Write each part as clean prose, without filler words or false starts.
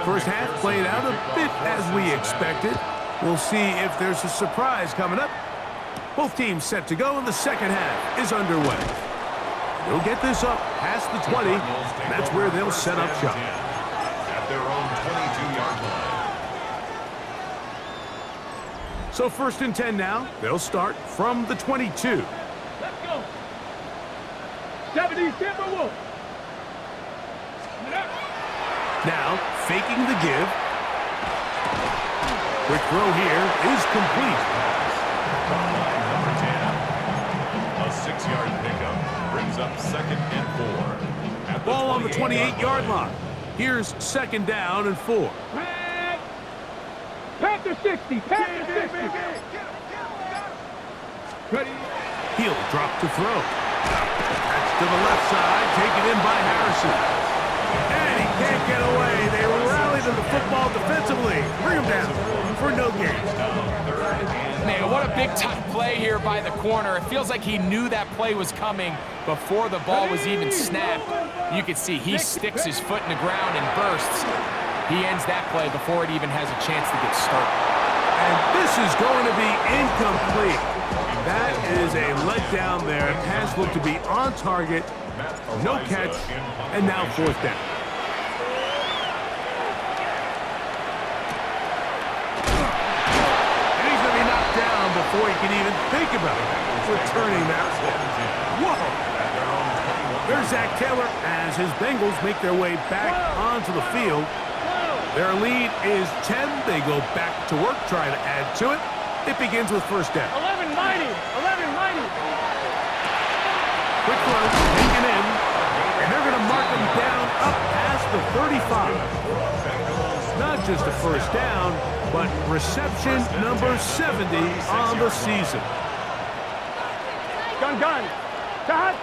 First half played out a bit as we expected. We'll see if there's a surprise coming up. Both teams set to go, and the second half is underway. They'll get this up past the 20, and that's where they'll set up shop. At their own 22-yard line. So 1st and 10 now. They'll start from the 22. Let's go. 70 Timberwolves. Now, faking the give. Quick throw here is complete. Number 10. A 6-yard pickup brings up 2nd and 4. Ball on the 28-yard line. Here's 2nd down and 4. Panther 60. Panther 60. Ready. He'll drop to throw. That's to the left side, taken in by Harrison. And he can't get away. They rally to the football defensively. Bring him down for no gain. Man, what a big-time play here by the corner. It feels like he knew that play was coming before the ball was even snapped. You can see he sticks his foot in the ground and bursts. He ends that play before it even has a chance to get started. And this is going to be incomplete. That is a letdown there. Pass looked to be on target. No catch, and now 4th down. And he's going to be knocked down before he can even think about returning that. Whoa! There's Zach Taylor as his Bengals make their way back onto the field. Their lead is 10. They go back to work, trying to add to it. It begins with 1st down. 11-90. 11-90. Quick throw, taken in, and they're going to mark him down up past the 35. Not just a 1st down, but reception number 70 on the season. Gun. Dot.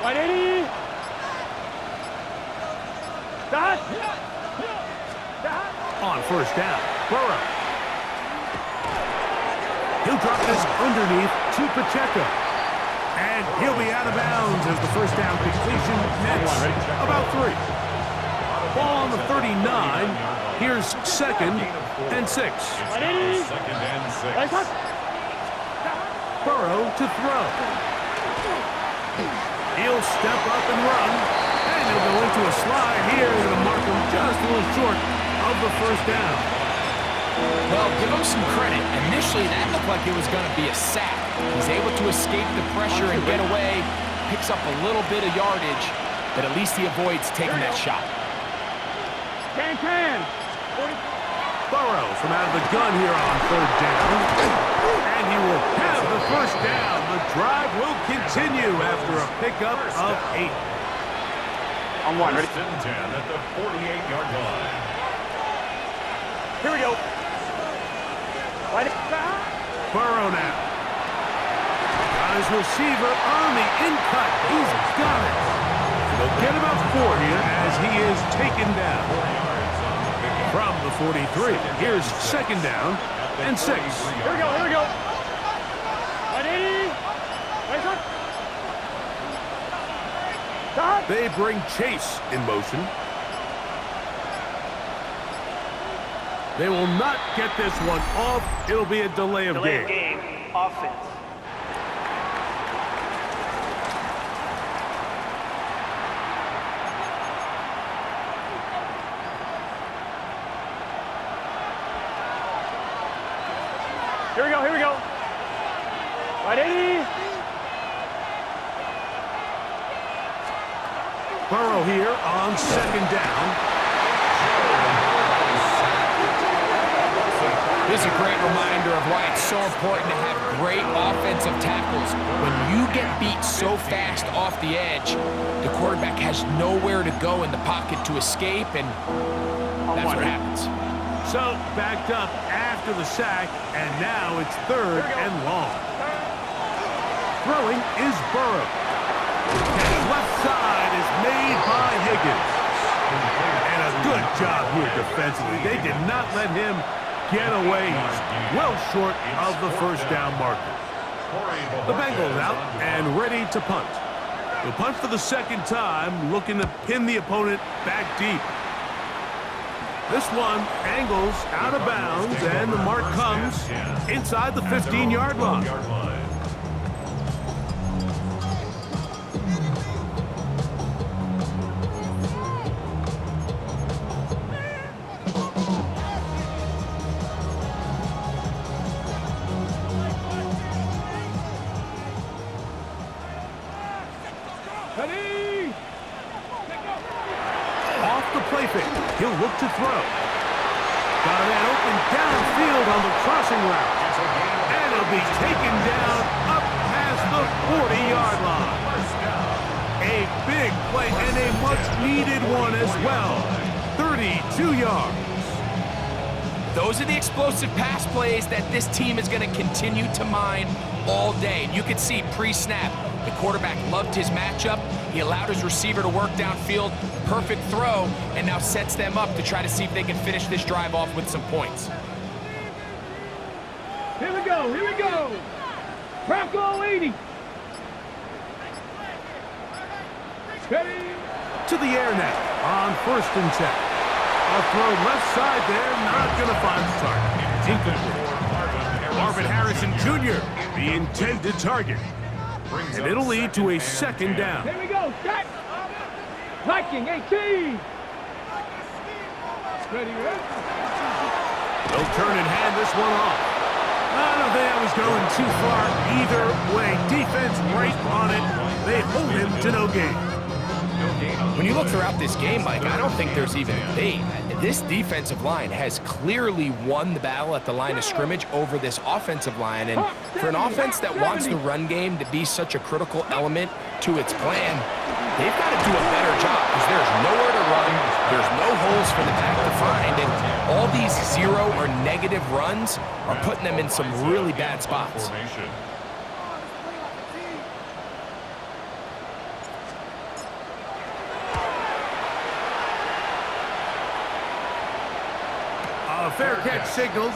180. Dot. On 1st down, Burrow. He'll drop this underneath to Pacheco. And he'll be out of bounds as the 1st down completion nets about 3. Ball on the 39. Here's 2nd and 6. 2nd and 6. Burrow to throw. He'll step up and run. And he'll go into a slide here. They're going to mark him just a little short of the 1st down. Well, give him some credit. Initially, that looked like it was going to be a sack. He's able to escape the pressure and get away, picks up a little bit of yardage, but at least he avoids taking that shot. Can. Burrow from out of the gun here on 3rd down. And he will have the 1st down. The drive will continue after a pickup of 8. On 1, ready? 1st and 10 at the 48-yard line. Here we go. Burrow now. Got his receiver on the in-cut. He's got it. And they'll get about 4 here as he is taken down. From the 43, here's 2nd down and 6. Here we go. 180. Dot. They bring Chase in motion. They will not get this one off. It'll be a delay of game. Offense. Here we go. 180. Burrow here on 2nd down. This is a great reminder of why it's so important to have great offensive tackles. When you get beat so fast off the edge, the quarterback has nowhere to go in the pocket to escape, and that's what happens. So, backed up after the sack, and now it's 3rd and long. Throwing is Burrow. His left side is made by Higgins. And a good job here defensively. They did not let him get away. He's well short of the 1st down marker. The Bengals out and ready to punt. They'll punt for the 2nd time, looking to pin the opponent back deep. This one angles out of bounds, and the mark comes inside the 15-yard line. Off the play fake, he'll look to throw. Got a man open downfield on the crossing route. And he'll be taken down up past the 40-yard line. A big play and a much-needed one as well. 32 yards. Those are the explosive pass plays that this team is going to continue to mine all day. And you can see pre-snap, the quarterback loved his matchup. He allowed his receiver to work downfield, perfect throw, and now sets them up to try to see if they can finish this drive off with some points. Here we go, here we go. Bronco 80. Ready? To the air now on 1st and 10. A throw left side there, not going to find the target. Incomplete. Marvin Harrison Jr., the intended target. And it'll lead to a 2nd down. Here we go, set. Viking 18. Ready, ready. They'll turn and hand this one off. I don't think I was going too far either way. Defense right on it. They hold him to no gain. When you look throughout this game, Mike, I don't think there's even a debate. This defensive line has clearly won the battle at the line of scrimmage over this offensive line. And for an offense that wants the run game to be such a critical element to its plan, they've got to do a better job because there's nowhere to run, there's no holes for the back to find, and all these 0 or negative runs are putting them in some really bad spots. A fair catch signaled,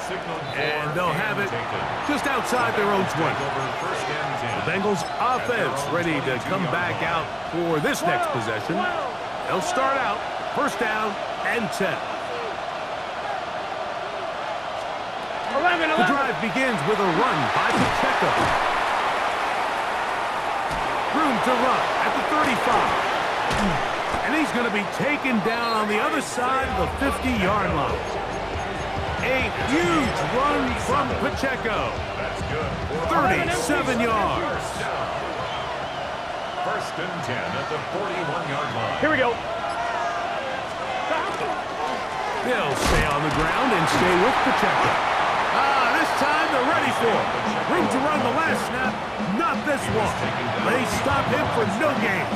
and they'll have it just outside their own 20. The Bengals offense ready to come back out for this next possession. They'll start out 1st down and 10. 11. The drive begins with a run by Pacheco. Room to run at the 35. And he's going to be taken down on the other side of the 50-yard line. A huge run from Pacheco. 37 yards. 1st and 10 at the 41-yard line. Here we go. They'll stay on the ground and stay with Pacheco. This time they're ready for it. Room to run the last snap. Not this one. They stop him for no gain.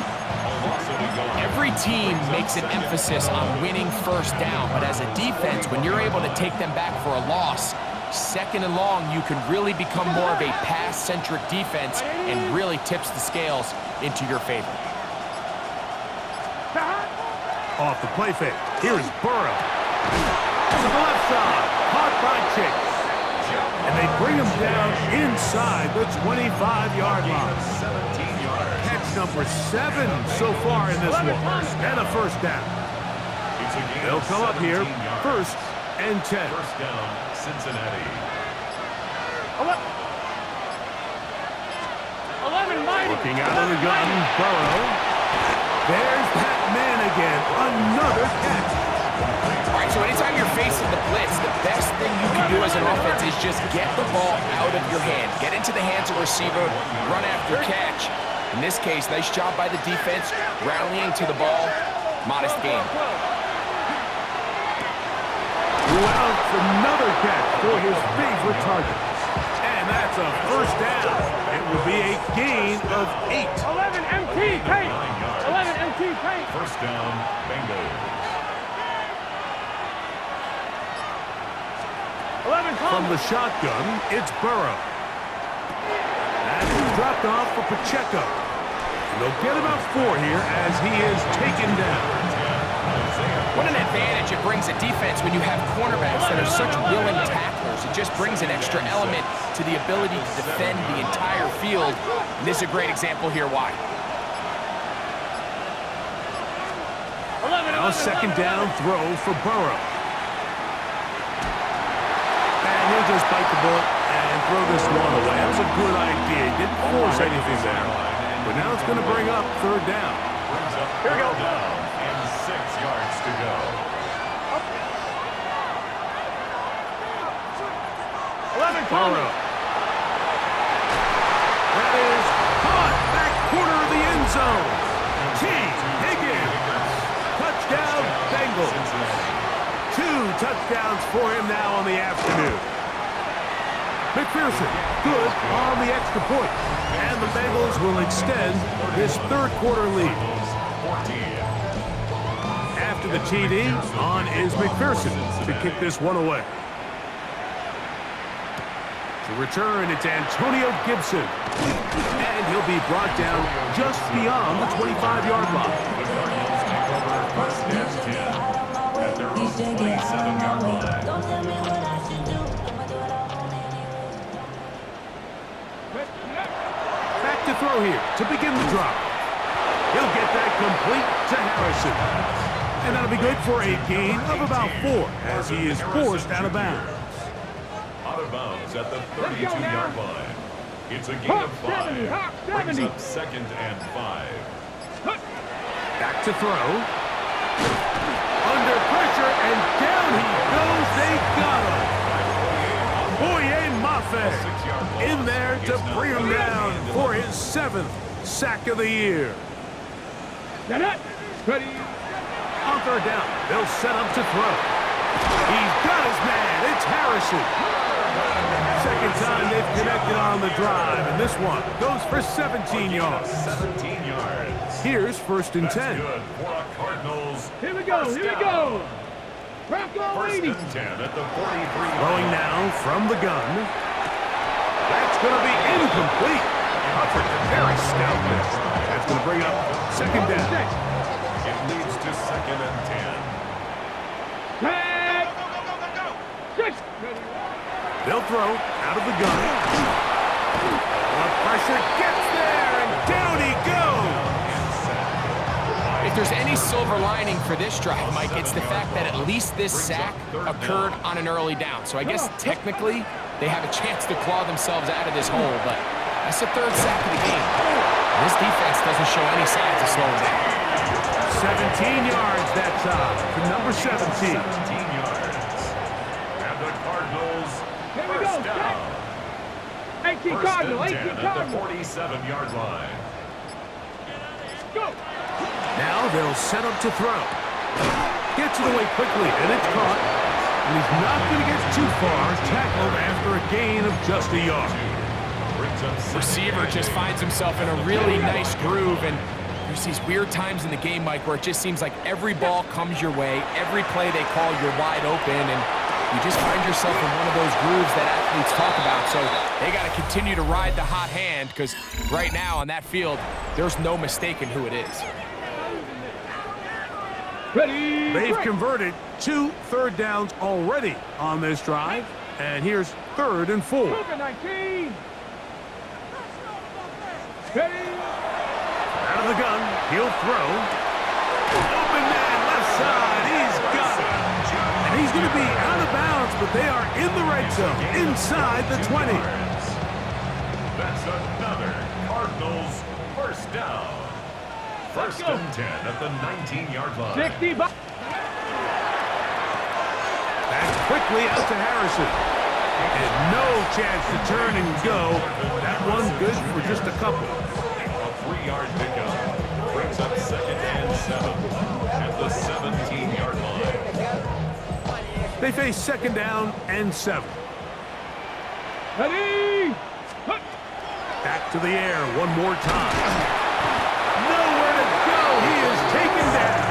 Every team makes an emphasis on winning 1st down, but as a defense, when you're able to take them back for a loss, 2nd and long, you can really become more of a pass-centric defense and really tips the scales into your favor. Off the play fake. Here's Burrow. To the left side. Caught by Chase. And they bring him down inside the 25-yard line. Catch number 7 so far in this one. And a 1st down. They'll come up here 1st and 10. 1st down, Cincinnati. 11 mighty. Looking out of the gun, Burrow. There's that man again. Another catch. All right, so anytime you're facing the blitz, the best thing you can do as an offense is just get the ball out of your hand. Get into the hands of the receiver, run after catch. In this case, nice job by the defense, rallying to the ball. Modest game. Well, another catch for his favorite target. And that's a 1st down. It will be a gain of 8. 11 MT paint. 11 MT paint. 1st down, Bengals. 11 From the shotgun, it's Burrow. That's dropped off for Pacheco. And they'll get about 4 here as he is taken down. What an advantage it brings a defense when you have cornerbacks that are such willing tacklers. It just brings an extra element to the ability to defend the entire field. And this is a great example here why. Now a 2nd down throw for Burrow. he'll just bite the bullet and throw this one away. That was a good idea. He didn't force anything there. But now it's going to bring up third down. Here we go. Down and 6 yards to go. Burrow. That is caught back corner of the end zone. T. Higgins. Touchdown, Bengals. 2 touchdowns for him now on the afternoon. McPherson, good on the extra point. And the Bengals will extend this third quarter lead. After the TD, on is McPherson to kick this one away. To return, it's Antonio Gibson. And he'll be brought down just beyond the 25-yard line. First and 10 at their own 27-yard line. Back to throw here to begin the drive. He'll get that complete to Harrison. And that'll be good for a gain of about 4 as he is forced out of bounds. Out of bounds at the 32-yard line. It's a gain of 5. Brings up 2nd and 5. Back to throw. Under pressure, and down he goes. They got him. Boye Mafe in there to bring him down for his 7th sack of the year. Ready. On third down, they'll set up to throw. He's got his man. It's Harrison. Second time they've connected on the drive, and this one goes for 17 yards. 17 yards. Here's first and 10. That's good for a Cardinals. Here we go. Bronco First 80. and 10 at the 43. Throwing now from the gun. That's going to be incomplete. Covered very stoutly. That's going to bring up second down. It leads to 2nd and 10. Tag. 6. They'll throw out of the gun. The pressure gets there, and down he goes. If there's any silver lining for this drive, Mike, it's the fact that at least this sack occurred on an early down. So I guess technically they have a chance to claw themselves out of this hole, but that's the 3rd sack of the game. This defense doesn't show any signs of slowing down. 17 yards that time to number 17. 17 yards. And the Cardinals Here we go. first down. 18 First Cardinal. and 18 10 at the Cardinal. 47-yard line. Go. Now they'll set up to throw. Gets it away quickly, and it's caught. And he's not going to get too far. Tackled after a gain of just a yard. Receiver just finds himself in a really nice groove, and there's these weird times in the game, Mike, where it just seems like every ball comes your way, every play they call, you're wide open, and you just find yourself in one of those grooves that athletes talk about. So they got to continue to ride the hot hand, because right now on that field, there's no mistaking who it is. Ready. They've converted 2 third downs already on this drive. And here's 3rd and 4. 19. Ready. Out of the gun, he'll throw. Open man, left side, he's got it. And he's going to be out of bounds, but they are in the red zone, inside the 20. That's another Cardinals first down. First and 10 at the 19-yard line. 60. That's quickly out to Harrison. And no chance to turn and go. That one good for just a couple. A 3-yard pickup brings up 2nd and 7 at the 17-yard line. They face 2nd down and 7. Ready. Back to the air one more time. Nowhere to go. He is taken down.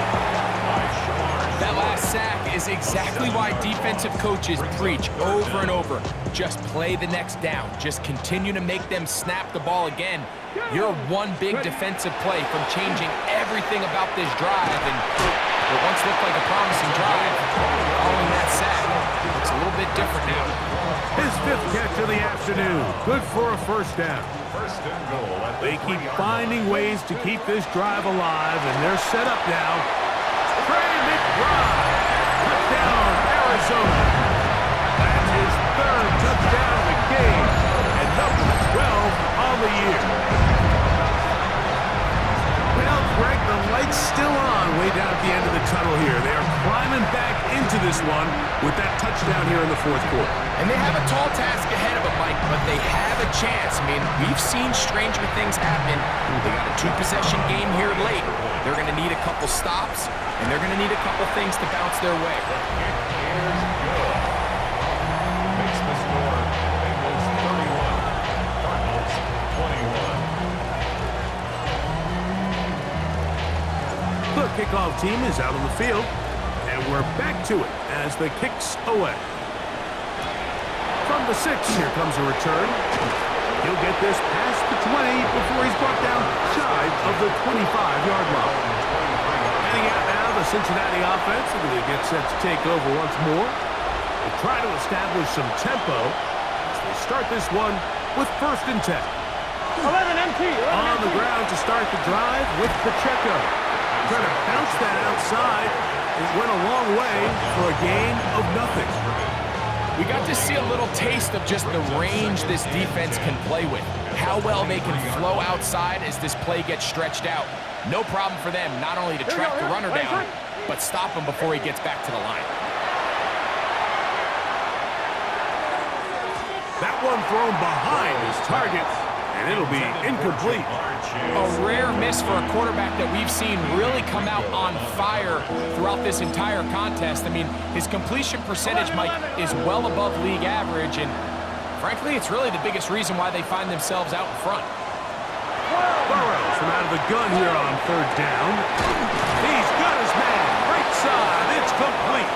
That last sack is exactly why defensive coaches preach over and over. Just play the next down. Just continue to make them snap the ball again. You're one big defensive play from changing everything about this drive. And what once looked like a promising drive, following that sack, looks a little bit different now. His 5th catch of the afternoon. Good for a first down. First and goal at the They keep 3-yard finding ways to keep this drive alive, and they're set up now. Trey McBride, touchdown, Arizona. That's his 3rd into this one with that touchdown here in the fourth quarter. And they have a tall task ahead of them, Mike, but they have a chance. I mean, we've seen stranger things happen. They got a 2-possession game here late. They're going to need a couple stops, and they're going to need a couple things to bounce their way. Makes the score Bengals 31, Cardinals 21. The kickoff team is out on the field, and we're back to it as the kicks away. From the 6, here comes a return. He'll get this past the 20 before he's brought down shy of the 25-yard line. Heading out now, the Cincinnati offense are going to get set to take over once more. They try to establish some tempo as they start this one with 1st and 10. 11 MT. On the ground to start the drive with Pacheco. Trying to bounce that outside. It went a long way for a gain of nothing. We got to see a little taste of just the range this defense can play with. How well they can flow outside as this play gets stretched out. No problem for them not only to track the runner down, but stop him before he gets back to the line. That one thrown behind his target, and it'll be incomplete. A rare miss for a quarterback that we've seen really come out on fire throughout this entire contest. I mean, his completion percentage, Mike, is well above league average, and frankly, it's really the biggest reason why they find themselves out in front. Burrows from out of the gun here on 3rd down. He's got his man. Right side. It's complete.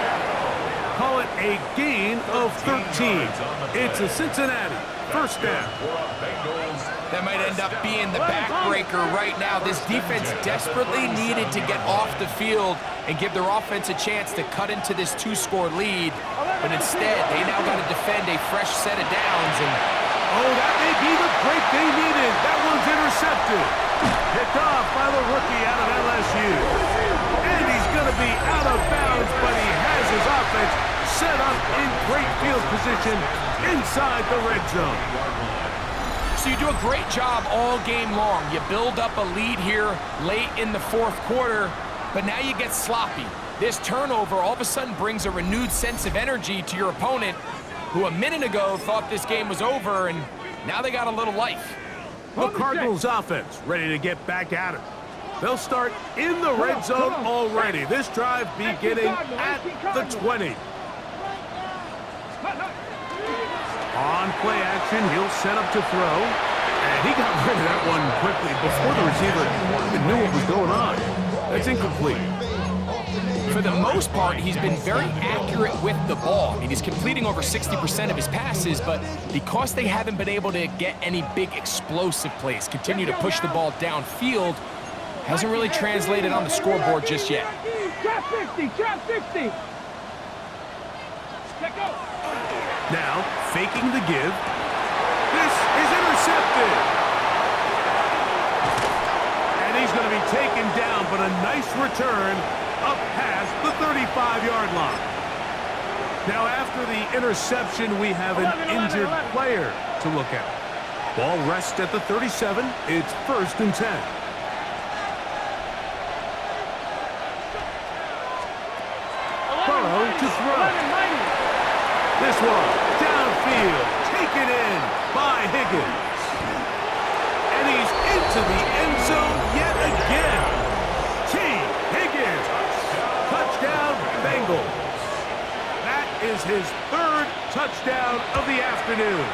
Call it a gain of 13. It's a Cincinnati 1st down. That might end up being the backbreaker right now. This defense desperately needed to get off the field and give their offense a chance to cut into this 2-score lead. But instead, they now got to defend a fresh set of downs. And oh, that may be the break they needed. That one's intercepted. Picked off by the rookie out of LSU. And he's going to be out of bounds, but he has his offense set up in great field position inside the red zone. So you do a great job all game long. You build up a lead here late in the 4th quarter, but now you get sloppy. This turnover all of a sudden brings a renewed sense of energy to your opponent, who a minute ago thought this game was over, and now they got a little life. The Cardinals offense ready to get back at it. They'll start in the red zone already. This drive beginning at the 20. On play action, he'll set up to throw. And he got rid of that one quickly before the receiver even knew what was going on. That's incomplete. For the most part, he's been very accurate with the ball. I mean, he's completing over 60% of his passes, but because they haven't been able to get any big explosive plays, continue to push the ball downfield, hasn't really translated on the scoreboard just yet. Trap 60, trap 60. Let go. Now, faking the give. This is intercepted. And he's going to be taken down, but a nice return up past the 35-yard line. Now, after the interception, we have an injured player to look at. Ball rests at the 37. It's 1st and 10. Burrow to throw. This one, downfield, taken in by Higgins. And he's into the end zone yet again. T. Higgins, touchdown Bengals. That is his 3rd touchdown of the afternoon.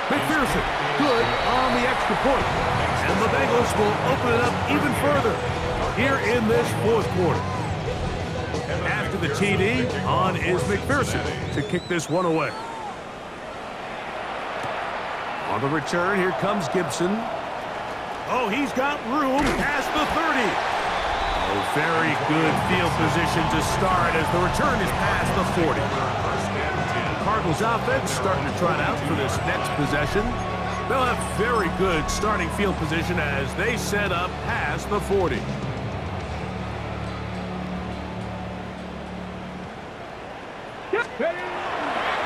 McPherson, good on the extra point. And the Bengals will open it up even further here in this 4th quarter. After the TD, on is McPherson to kick this one away. On the return, here comes Gibson. Oh, he's got room past the 30. Oh, very good field position to start as the return is past the 40. Cardinals offense starting to trot out for this next possession. They'll have very good starting field position as they set up past the 40.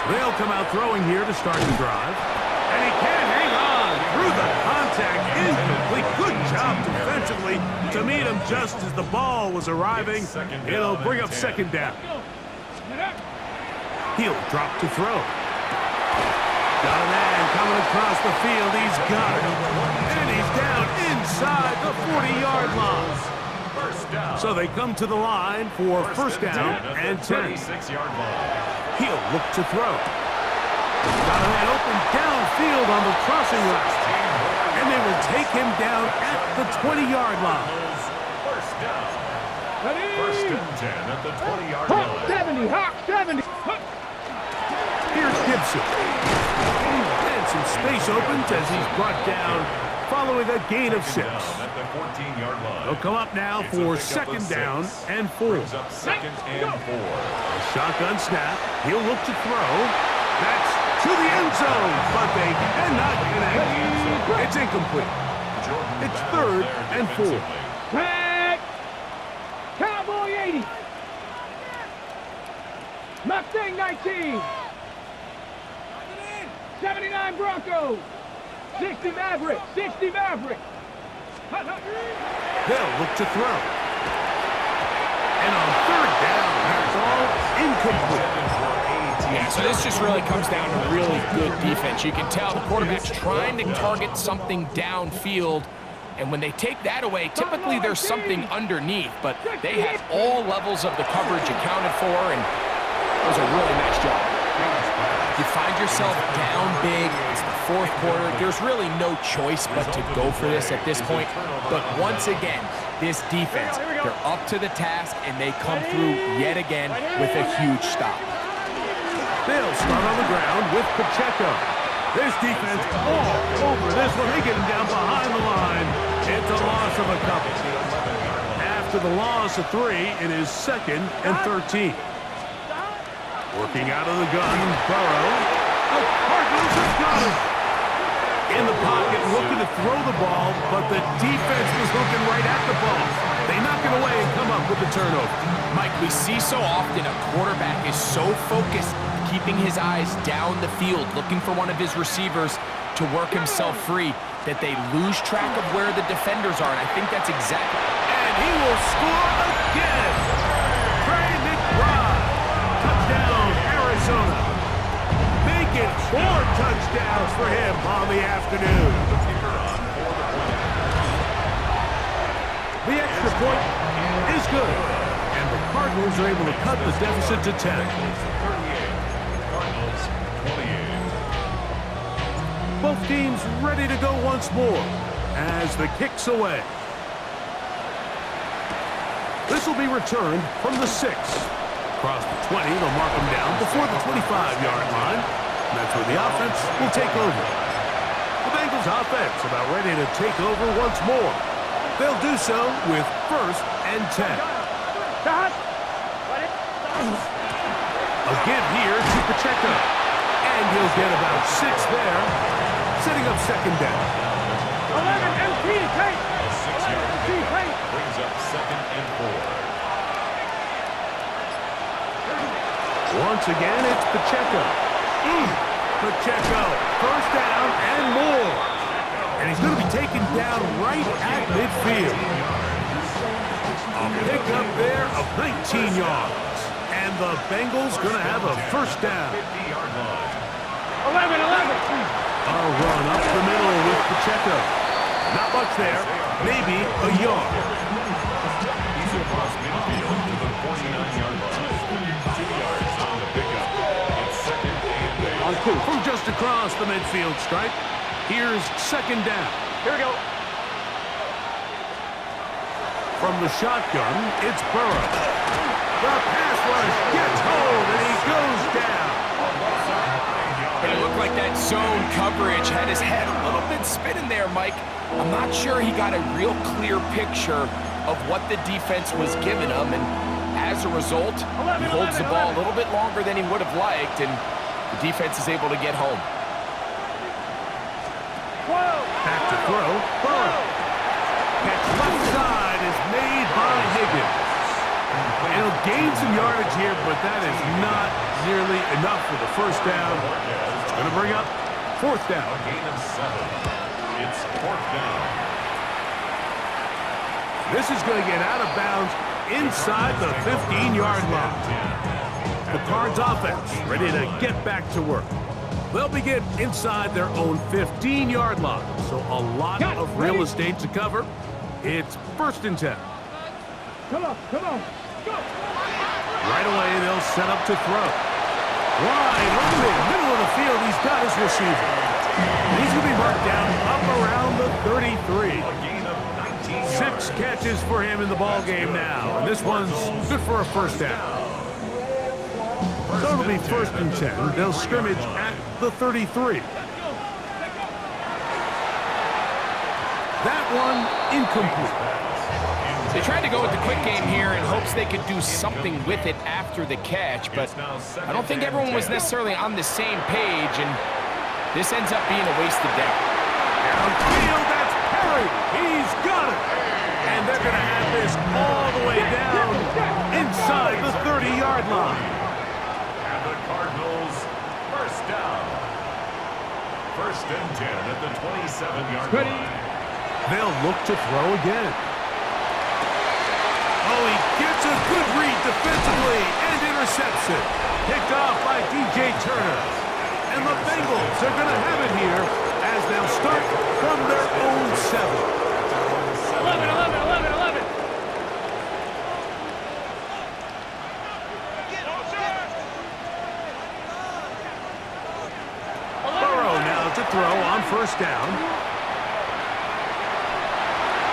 They'll come out throwing here to start the drive. And he can't hang on through the contact. Incomplete. Good job defensively to meet him just as the ball was arriving. It'll bring up 2nd down. He'll drop to throw. Got a man coming across the field. He's got it. And he's down inside the 40-yard line. First down. So they come to the line for first down and 10. 36-yard line. He'll look to throw. Got a man open downfield on the crossing route. And they will take him down at the 20-yard line. First down. First and 10 at the 20-yard Hawk line. 70, Hawk 70. Here's Gibson. And some space opens as he's brought down following a gain of 6. At the 14-yard line. They'll come up now It's a for pickup of second 6. down and 4. Brings up second and 4. A shotgun snap. He'll look to throw. That's to the end zone, but they cannot connect. It's incomplete. It's third and 4. Tag. Cowboy 80. Mustang 19. 79 Broncos. 60 Maverick. 60 Maverick. They'll look to throw. And on third down, that ball incomplete. Yeah, so this just really comes down to really good defense. You can tell the quarterback's trying to target something downfield, and when they take that away, typically there's something underneath, but they had all levels of the coverage accounted for, and it was a really nice job. You find yourself down big, it's the fourth quarter, there's really no choice but to go for this at this point, but once again, this defense, they're up to the task, and they come through yet again with a huge stop. They'll start on the ground with Pacheco. This defense all over this one. They get him down behind the line. It's a loss of a couple. After the loss of 3, it is second and 13. Working out of the gun, Burrow. The Cardinals have got him. In the pocket, looking to throw the ball, but the defense was looking right at the ball. They knock it away and come up with the turnover. Mike, we see so often a quarterback is so focused, keeping his eyes down the field, looking for one of his receivers to work himself free, that they lose track of where the defenders are, and I think that's exactly... And he will score again. Trey McBride. Touchdown, Arizona. Make it 4 touchdowns for him on the afternoon. The extra point is good, and the Cardinals are able to cut the deficit to 10. Cardinals 28. Both teams ready to go once more as the kick's away. This will be returned from the 6. Across the 20, they'll mark them down before the 25-yard line. And that's where the offense will take over. The Bengals offense about ready to take over once more. They'll do so with first and 10. A give here to Pacheco. And he'll get about 6 there, setting up second down. 11 MT tape. 6-yard pickup brings up second and 4. Once again, it's Pacheco. Pacheco, first down and more. And he's going to be taken down right at midfield. A pickup there of 19 yards. And the Bengals going to have a first down. 50-yard line. 11. A run up the middle with Pacheco. Not much there, maybe a yard. He's across midfield to the 49-yard line. 2 yards on the pickup. It's second and 8. From just across the midfield stripe, here's second down. Here we go. From the shotgun, it's Burrow. The pass rush gets hold, and he goes down. And it looked like that zone coverage had his head a little bit spinning there, Mike. I'm not sure he got a real clear picture of what the defense was giving him, and as a result, he holds the ball a little bit longer than he would have liked, and the defense is able to get home. Back to throw, Burrow. Catch left side is made by Higgins. And he'll gain some yardage here, but that is not nearly enough for the first down. It's going to bring up fourth down. Gain of 7. It's fourth down. This is going to get out of bounds inside the 15-yard line. The Cards offense ready to get back to work. They'll begin inside their own 15-yard line, so a lot of real estate to cover. It's 1st and 10. Come on, go! Right away, they'll set up to throw. Wide open, middle of the field, he's got his receiver. He's going to be marked down up around the 33. 6 catches for him in the ball game now, and this one's good for a 1st down. So it'll be 1st and 10. They'll scrimmage at the 33. That one incomplete. They tried to go with the quick game here in hopes they could do something with it after the catch, but I don't think everyone was necessarily on the same page, and this ends up being a wasted down. Downfield, that's Perry. He's got it. And they're going to have this all the way down inside the 30-yard line. And the Cardinals, 1st down. 1st and 10 at the 27-yard line. They'll look to throw again. Oh, he gets a good read defensively and intercepts it. Picked off by DJ Turner. And the Bengals are going to have it here as they'll start from their own 7. 11. Burrow now to throw on 1st down.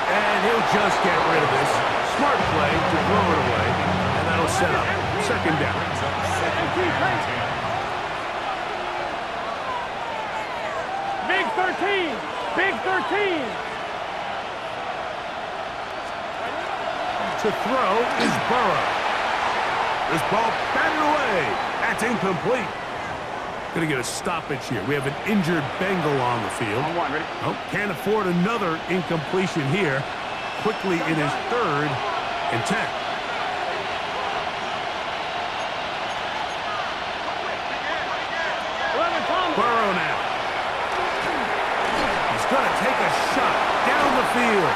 And he'll just get rid of this. Smart play to throw it away. And that'll set up 2nd down. Big 13. To throw is Burrow. This ball batted away. That's incomplete. Going to get a stoppage here. We have an injured Bengal on the field. Oh, can't afford another incompletion here. Quickly in his 3rd and 10. Burrow now. He's going to take a shot down the field.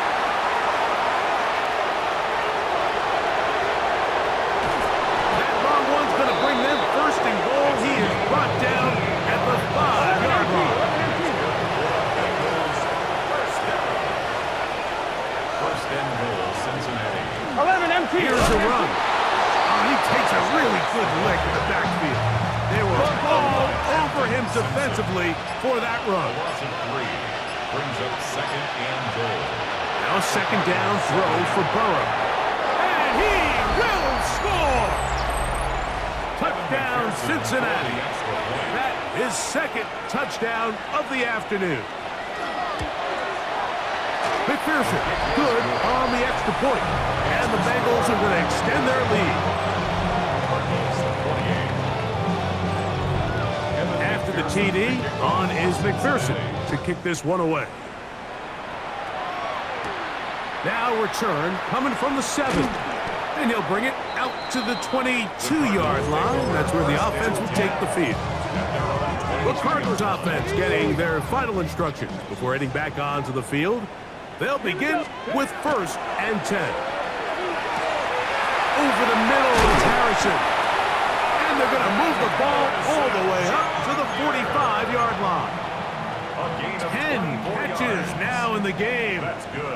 That long one's going to bring them 1st and goal. He is brought down at the 5-yard line. 1st and goal, Cincinnati. 11 empty. Here's a run. Oh, he takes a really good lick in the backfield. They were all over him defensively for that run. Loss of 3 brings up 2nd and goal. Now 2nd down throw for Burrow. And he will score! Touchdown, Cincinnati. That is 2nd touchdown of the afternoon. McPherson, good on the extra point. And the Bengals are going to extend their lead. After the TD, on is McPherson to kick this one away. Now return coming from the 7. And he'll bring it out to the 22-yard line. That's where the offense will take the field. The Cardinals offense getting their final instructions before heading back onto the field. They'll begin with 1st and 10. Over the middle is Harrison. And they're going to move the ball all the way up to the 45-yard line. 10 catches now in the game.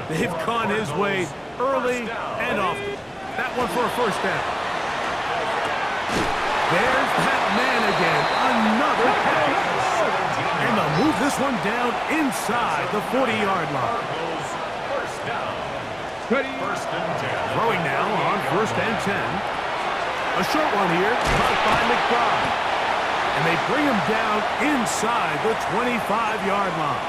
They've gone his way early and often. That one for a 1st down. There's that man again. Another catch. And they'll move this one down inside the 40-yard line. 1st and 10. Throwing now on 1st and 10. A short one here, caught by McBride. And they bring him down inside the 25-yard line.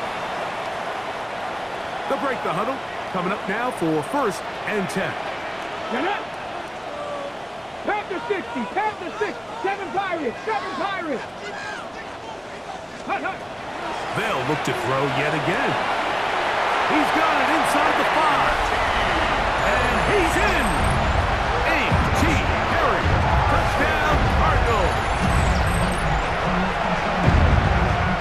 They'll break the huddle. Coming up now for 1st and 10. Panther 60, Panther 6, 7 Pirates, 7 Pirates. They'll look to throw yet again. He's got it inside the 5. And he's in. A.T. Perry. Touchdown, Cardinals.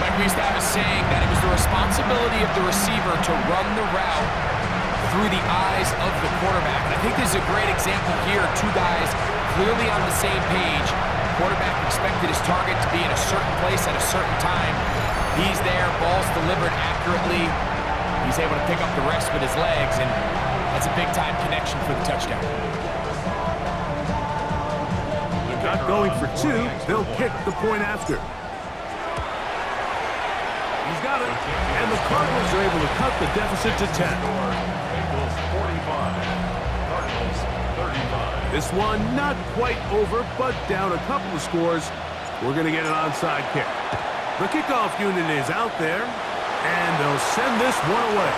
Like we used to have a saying that it was the responsibility of the receiver to run the route through the eyes of the quarterback. And I think this is a great example here. 2 guys clearly on the same page, quarterback expected his target to be in a certain place at a certain time. He's there, ball's delivered accurately. He's able to pick up the rest with his legs, and that's a big-time connection for the touchdown. Not going for two, they'll kick the point after. He's got it, and the Cardinals are able to cut the deficit to 10. Bengals 45, Cardinals 35. This one not quite over, but down a couple of scores. We're going to get an onside kick. The kickoff unit is out there, and they'll send this one away.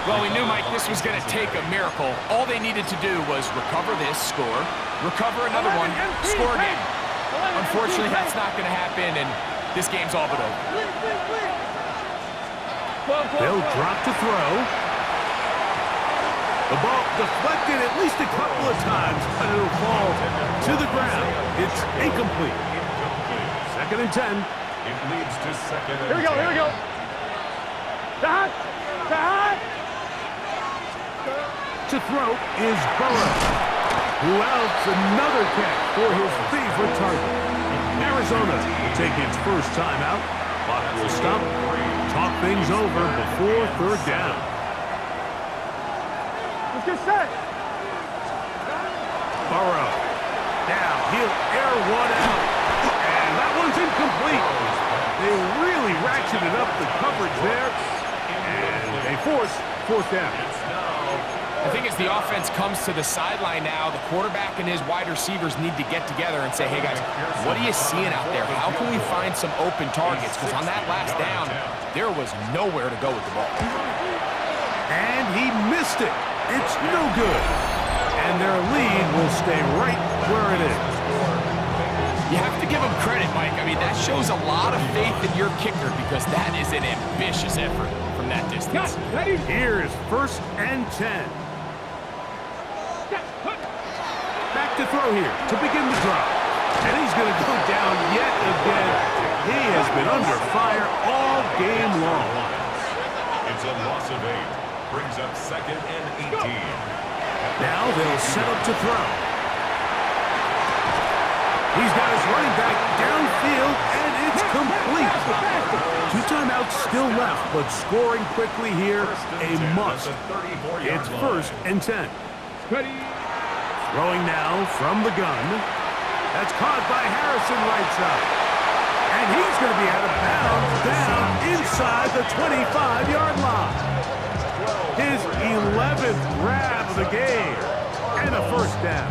Well, we knew, Mike, this was going to take a miracle. All they needed to do was recover this, score, recover another one, score again. Unfortunately, that's not going to happen, and this game's all but over. They'll drop to throw. The ball deflected at least a couple of times, but it'll fall to the ground. It's incomplete. Second and 10. It leads to second and 10. Here we go, here we go. Dot, dot. To throw is Burrow, who outs another catch for his favorite target. Arizona will take its first timeout. Clock will stop. Talk things over before third down. Let's get set. Burrow. Now he'll air one out. And that one's incomplete. They really ratcheted up the coverage there. And they force fourth down. I think as the offense comes to the sideline now, the quarterback and his wide receivers need to get together and say, hey, guys, what are you seeing out there? How can we find some open targets? Because on that last down, there was nowhere to go with the ball. And he missed it. It's no good. And their lead will stay right where it is. You have to give him credit, Mike. I mean, that shows a lot of faith in your kicker because that is an ambitious effort from that distance. Here's first and 10. Back to throw here to begin the drive. And he's going to go down yet again. He has been under fire all game long. It's a loss of 8. Brings up second and 18. Now they'll set up to throw. He's got his running back downfield, and it's complete. 2 timeouts still left, but scoring quickly here, a must. It's first and 10. Throwing now from the gun. That's caught by Harrison right side. And he's going to be out of bounds down inside the 25-yard line. His 11th grab of the game. And a first down.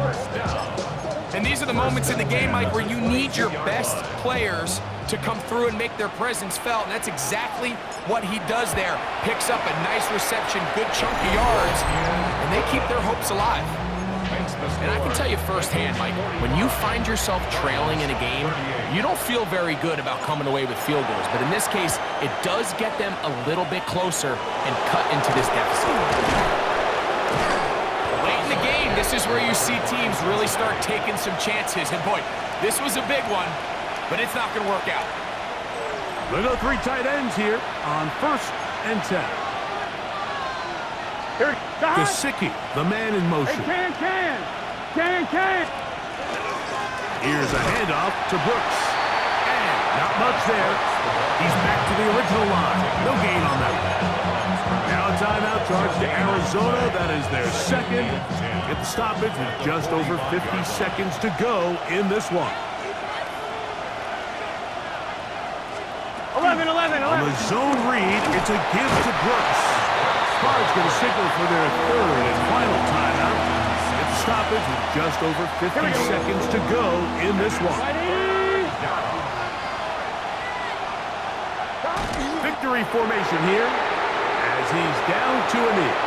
And these are the moments in the game, Mike, where you need your best players to come through and make their presence felt. And that's exactly what he does there. Picks up a nice reception, good chunk of yards, and they keep their hopes alive. And I can tell you firsthand, Mike, when you find yourself trailing in a game, you don't feel very good about coming away with field goals. But in this case, it does get them a little bit closer and cut into this deficit. Late in the game, this is where you see teams really start taking some chances. And boy, this was a big one, but it's not going to work out. We'll go 3 tight ends here on first and 10. Here, Gesicki, the man in motion. Hey, can. Here's a handoff to Brooks. And not much there. He's back to the original line. No gain on that one. Now a timeout charge to Arizona. That is their second. Get the stoppage with just over 50 seconds to go in this one. 11. On the zone read, it's a give to Brooks. Card's going to signal for their third and final timeout. Get the stoppage with just over 50 seconds to go in this one. Victory formation here as he's down to a knee.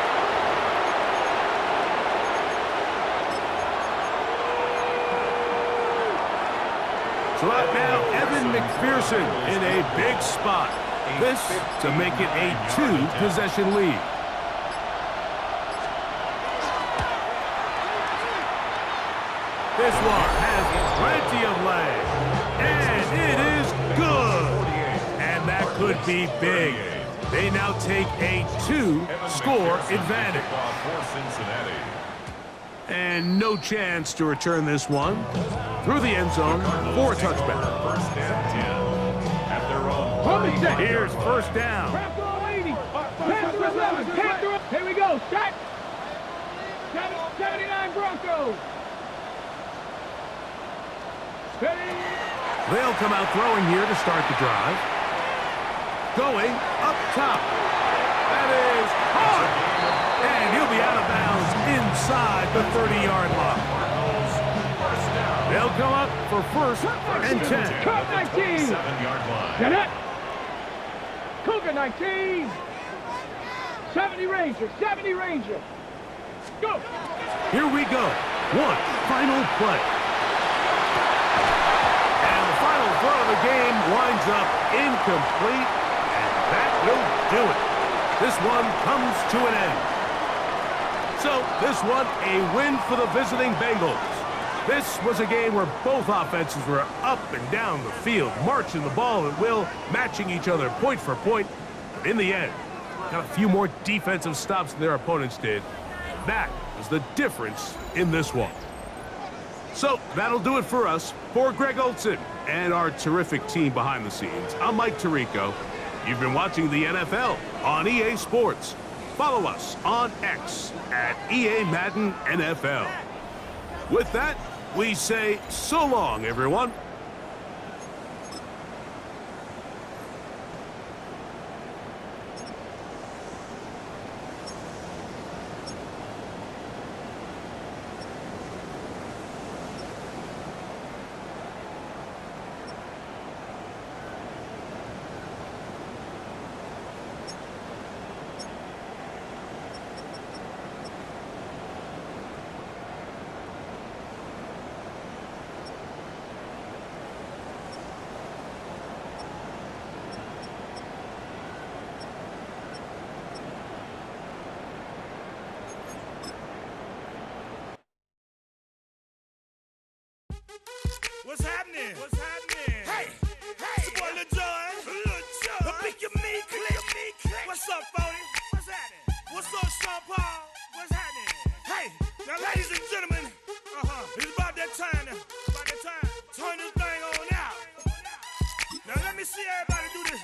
So out now, Evan McPherson in a big spot. This to make it a 2-possession lead. This one has plenty of leg. And it is good. And that could be big. They now take a 2-score advantage. And no chance to return this one. through the end zone for a touchback. First and 10 at their own. Here's first down. Bronco 80. Panther 11. Panther. Here we go. Set. 79 Broncos. Ready. They'll come out throwing here to start the drive. Going up top. That is hard. And he'll be out of bounds inside the 30-yard line. They'll come up for first and 10. Cut 19. 7-yard line. Get it. Cougar 19. 70 Ranger. 70 Ranger. Go. Here we go. One final play. And the final throw of the game winds up incomplete. And that will do it. This one comes to an end. So this one, a win for the visiting Bengals. This was a game where both offenses were up and down the field, marching the ball at will, matching each other point for point. But in the end, got a few more defensive stops than their opponents did. That was the difference in this one. So that'll do it for us. For Greg Olson and our terrific team behind the scenes, I'm Mike Tirico. You've been watching the NFL on EA Sports. Follow us on X at EA Madden NFL. With that, we say so long, everyone. What's happening? What's happening? Hey, it's your boy Lil Jon. The Pick Your Me Click. What's up, Phony? What's happening? What's up, Sean Paul? What's happening? Hey, now ladies and gentlemen, it's about that time. Turn this thing on out. Now let me see everybody do this.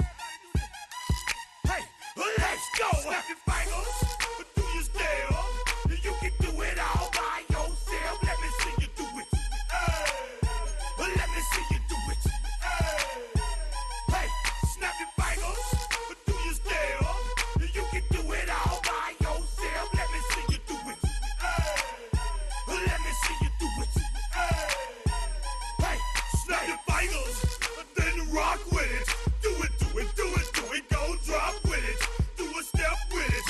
Hey, let's go. Snap your fingers, do your step. You can do it all by yourself. Let me see you do it. Let me see you do it. Hey, snap your fingers, do your step. You can do it all by yourself. Let me see you do it. Let me see you do it. Hey, snap your fingers, then rock with it. Do it, do it, do it, do it. Go drop with it. Do a step with it.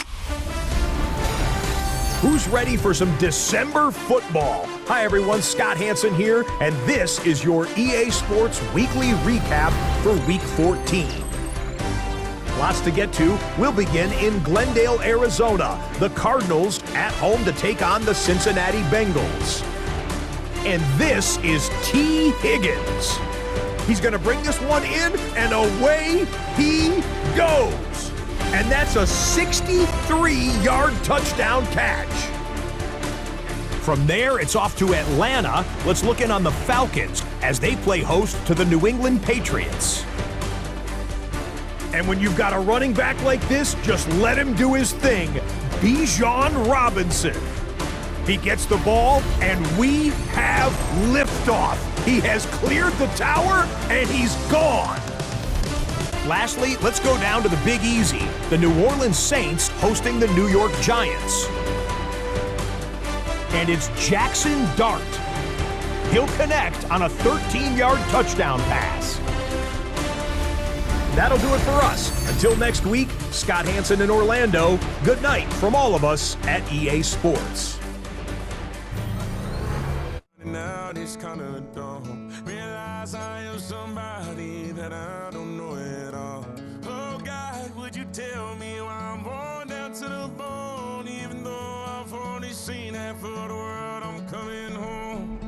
Who's ready for some December football? Hi everyone, Scott Hansen here, and this is your EA Sports Weekly Recap for Week 14. Lots to get to. We'll begin in Glendale, Arizona. The Cardinals at home to take on the Cincinnati Bengals. And this is T. Higgins. He's going to bring this one in, and away he goes. And that's a 63-yard touchdown catch. From there, it's off to Atlanta. Let's look in on the Falcons as they play host to the New England Patriots. And when you've got a running back like this, just let him do his thing. Bijan Robinson. He gets the ball, and we have liftoff. He has cleared the tower, and he's gone. Lastly, let's go down to the Big Easy. The New Orleans Saints hosting the New York Giants. And it's Jackson Dart. He'll connect on a 13-yard touchdown pass. That'll do it for us. Until next week, Scott Hansen in Orlando. Good night from all of us at EA Sports. Now this kind of dumb. Realize I am somebody that I don't know at all. Oh God, would you tell me why I'm worn down to the bone? Even though I've only seen half of the world, I'm coming home.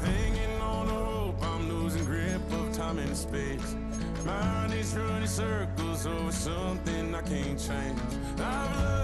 Hanging on the hope, I'm losing grip of time and space. Mind is running circles over something I can't change. I've loved